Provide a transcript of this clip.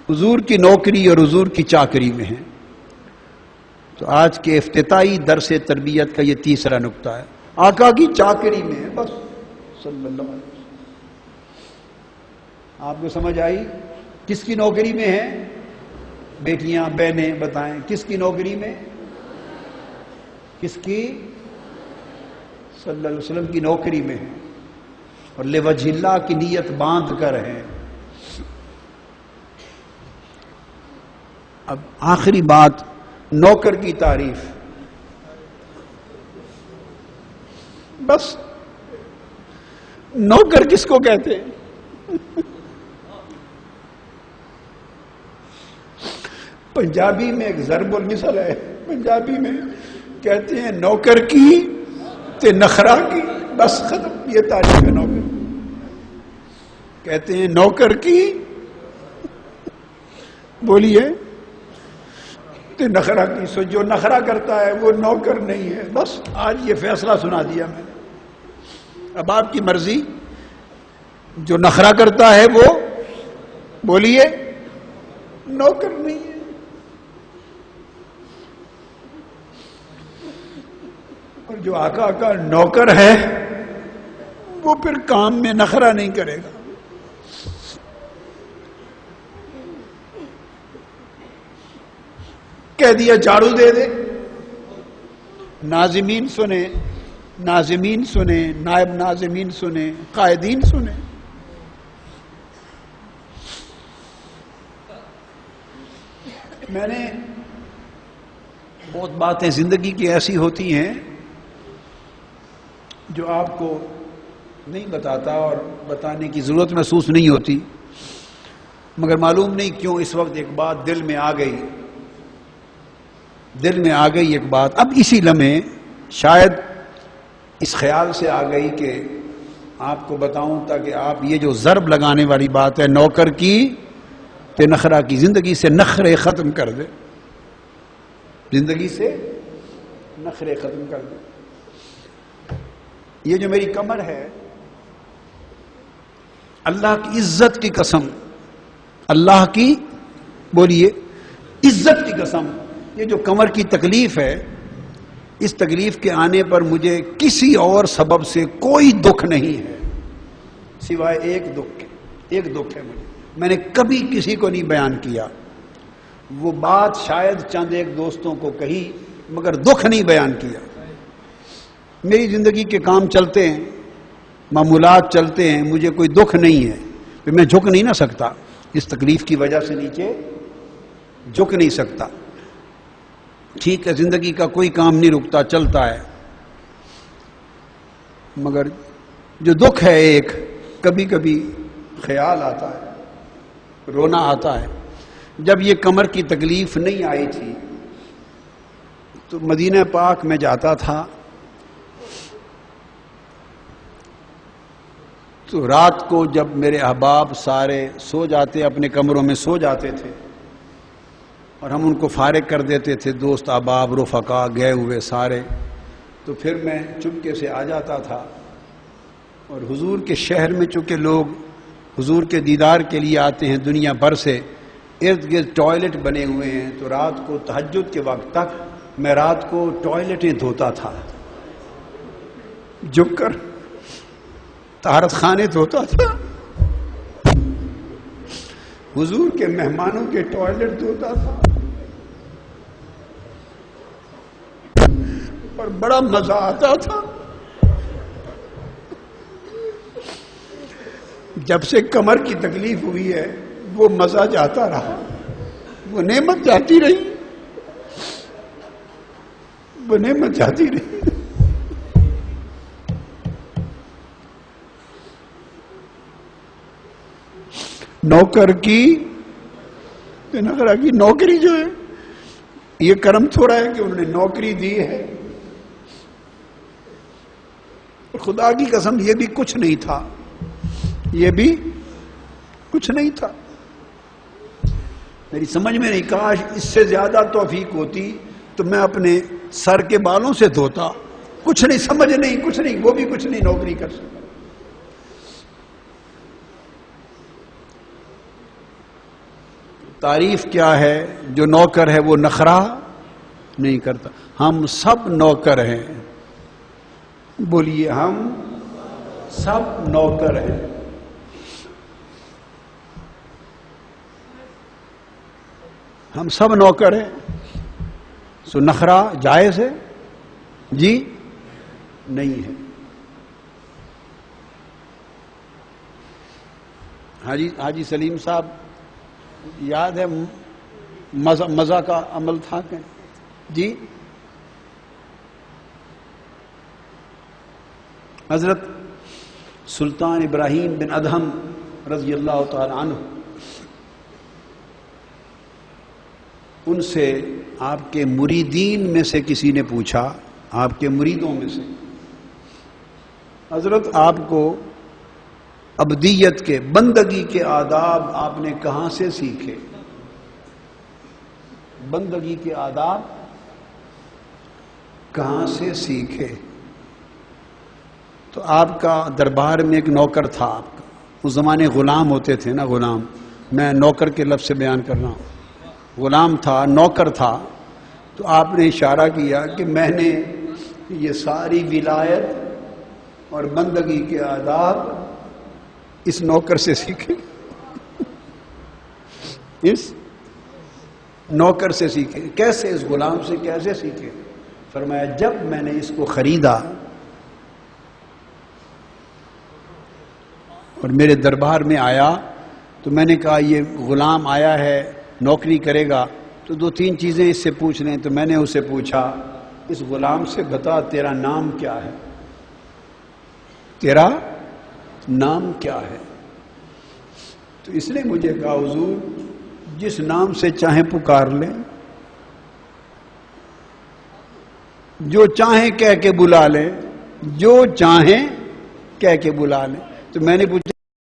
حضور کی نوکری اور حضور کی چاکری میں ہیں۔ تو آج کے افتتاحی درس تربیت کا یہ تیسرا نقطہ ہے، آقا کی چاکری میں ہے بس صلی اللہ علیہ وسلم۔ آپ کو سمجھ آئی؟ کس کی نوکری میں ہے؟ بیٹیاں بہنیں بتائیں کس کی نوکری میں؟ کس کی؟ صلی اللہ علیہ وسلم کی نوکری میں ہے، اور لوجہ اللہ کی نیت باندھ کر ہے۔ اب آخری بات، نوکر کی تعریف۔ بس نوکر کس کو کہتے ہیں؟ پنجابی میں ایک ضرب المثل ہے، پنجابی میں کہتے ہیں نوکر کی تے نخرا کی، بس ختم، یہ تعریف ہے نوکر۔ کہتے ہیں نوکر کی، بولیے، تے نخرا کی، سو جو نخرا کرتا ہے وہ نوکر نہیں ہے۔ بس آج یہ فیصلہ سنا دیا میں نے، اب آپ کی مرضی، جو نخرا کرتا ہے وہ بولیے نوکر نہیں ہے۔ اور جو آقا کا نوکر ہے وہ پھر کام میں نخرا نہیں کرے گا۔ کہہ دیا جھاڑو دے دے، ناظمین سنیں، ناظمین سنیں، نائب ناظمین سنیں، قائدین سنیں۔ میں نے بہت باتیں زندگی کی ایسی ہوتی ہیں جو آپ کو نہیں بتاتا اور بتانے کی ضرورت محسوس نہیں ہوتی، مگر معلوم نہیں کیوں اس وقت ایک بات دل میں آ گئی، دل میں آ گئی ایک بات، اب اسی لمحے شاید اس خیال سے آ گئی کہ آپ کو بتاؤں تاکہ آپ یہ جو ضرب لگانے والی بات ہے نوکر کی تے نخرا کی، زندگی سے نخرے ختم کر دے، زندگی سے نخرے ختم کر دے۔ یہ جو میری کمر ہے، اللہ کی عزت کی قسم، اللہ کی بولیے عزت کی قسم، یہ جو کمر کی تکلیف ہے، اس تکلیف کے آنے پر مجھے کسی اور سبب سے کوئی دکھ نہیں ہے سوائے ایک دکھ کے، ایک دکھ ہے مجھے، میں نے کبھی کسی کو نہیں بیان کیا، وہ بات شاید چند ایک دوستوں کو کہی مگر دکھ نہیں بیان کیا۔ میری زندگی کے کام چلتے ہیں، معمولات چلتے ہیں، مجھے کوئی دکھ نہیں ہے، پھر میں جھک نہیں نہ سکتا، اس تکلیف کی وجہ سے نیچے جھک نہیں سکتا۔ ٹھیک ہے، زندگی کا کوئی کام نہیں رکتا، چلتا ہے، مگر جو دکھ ہے ایک، کبھی کبھی خیال آتا ہے، رونا آتا ہے۔ جب یہ کمر کی تکلیف نہیں آئی تھی تو مدینہ پاک میں جاتا تھا تو رات کو جب میرے احباب سارے سو جاتے، اپنے کمروں میں سو جاتے تھے اور ہم ان کو فارغ کر دیتے تھے، دوست احباب رفقا گئے ہوئے سارے، تو پھر میں چپکے سے آ جاتا تھا، اور حضور کے شہر میں چونکہ لوگ حضور کے دیدار کے لیے آتے ہیں دنیا بھر سے، ارد گرد ٹوائلٹ بنے ہوئے ہیں، تو رات کو تہجد کے وقت تک میں رات کو ٹوائلٹیں دھوتا تھا، جھک کر طہارت خانے دھوتا تھا، حضور کے مہمانوں کے ٹوائلٹ دھوتا تھا، اور بڑا مزہ آتا تھا۔ جب سے کمر کی تکلیف ہوئی ہے وہ مزہ جاتا رہا، وہ نعمت جاتی رہی، وہ نعمت جاتی رہی۔ نوکر کی نخرا کی نوکری جو ہے، یہ کرم تھوڑا ہے کہ انہوں نے نوکری دی ہے، خدا کی قسم یہ بھی کچھ نہیں تھا، یہ بھی کچھ نہیں تھا۔ میری سمجھ میں نہیں، کاش اس سے زیادہ توفیق ہوتی تو میں اپنے سر کے بالوں سے دھوتا، کچھ نہیں، سمجھ نہیں، کچھ نہیں، وہ بھی کچھ نہیں نوکری کر سکتا۔ تعریف کیا ہے؟ جو نوکر ہے وہ نخرہ نہیں کرتا. ہم سب نوکر ہیں. بولیے ہم سب نوکر ہیں. ہم سب نوکر ہیں. سو نخرہ جائز ہے؟ جی نہیں ہے. حاجی سلیم صاحب یاد ہے مزہ کا عمل تھا کہ جی؟ حضرت سلطان ابراہیم بن ادہم رضی اللہ تعالی عنہ، ان سے آپ کے مریدین میں سے کسی نے پوچھا، آپ کے مریدوں میں سے، حضرت آپ کو عبدیت کے، بندگی کے آداب آپ نے کہاں سے سیکھے؟ بندگی کے آداب کہاں سے سیکھے؟ تو آپ کا دربار میں ایک نوکر تھا. آپ کا اس زمانے غلام ہوتے تھے نا، غلام، میں نوکر کے لفظ سے بیان کر رہا ہوں. غلام تھا، نوکر تھا. تو آپ نے اشارہ کیا کہ میں نے یہ ساری ولایت اور بندگی کے آداب اس نوکر سے سیکھے. اس نوکر سے سیکھے. کیسے؟ اس غلام سے کیسے سیکھے؟ فرمایا جب میں نے اس کو خریدا اور میرے دربار میں آیا تو میں نے کہا یہ غلام آیا ہے، نوکری کرے گا، تو 2-3 چیزیں اس سے پوچھ لیں. تو میں نے اسے پوچھا اس غلام سے بتا تیرا نام کیا ہے؟ تیرا نام کیا ہے؟ تو اس نے مجھے کہا حضور جس نام سے چاہیں پکار لیں، جو چاہیں کہہ کے بلا لیں، جو چاہیں کہہ کے بلا لیں. تو میں نے پوچھا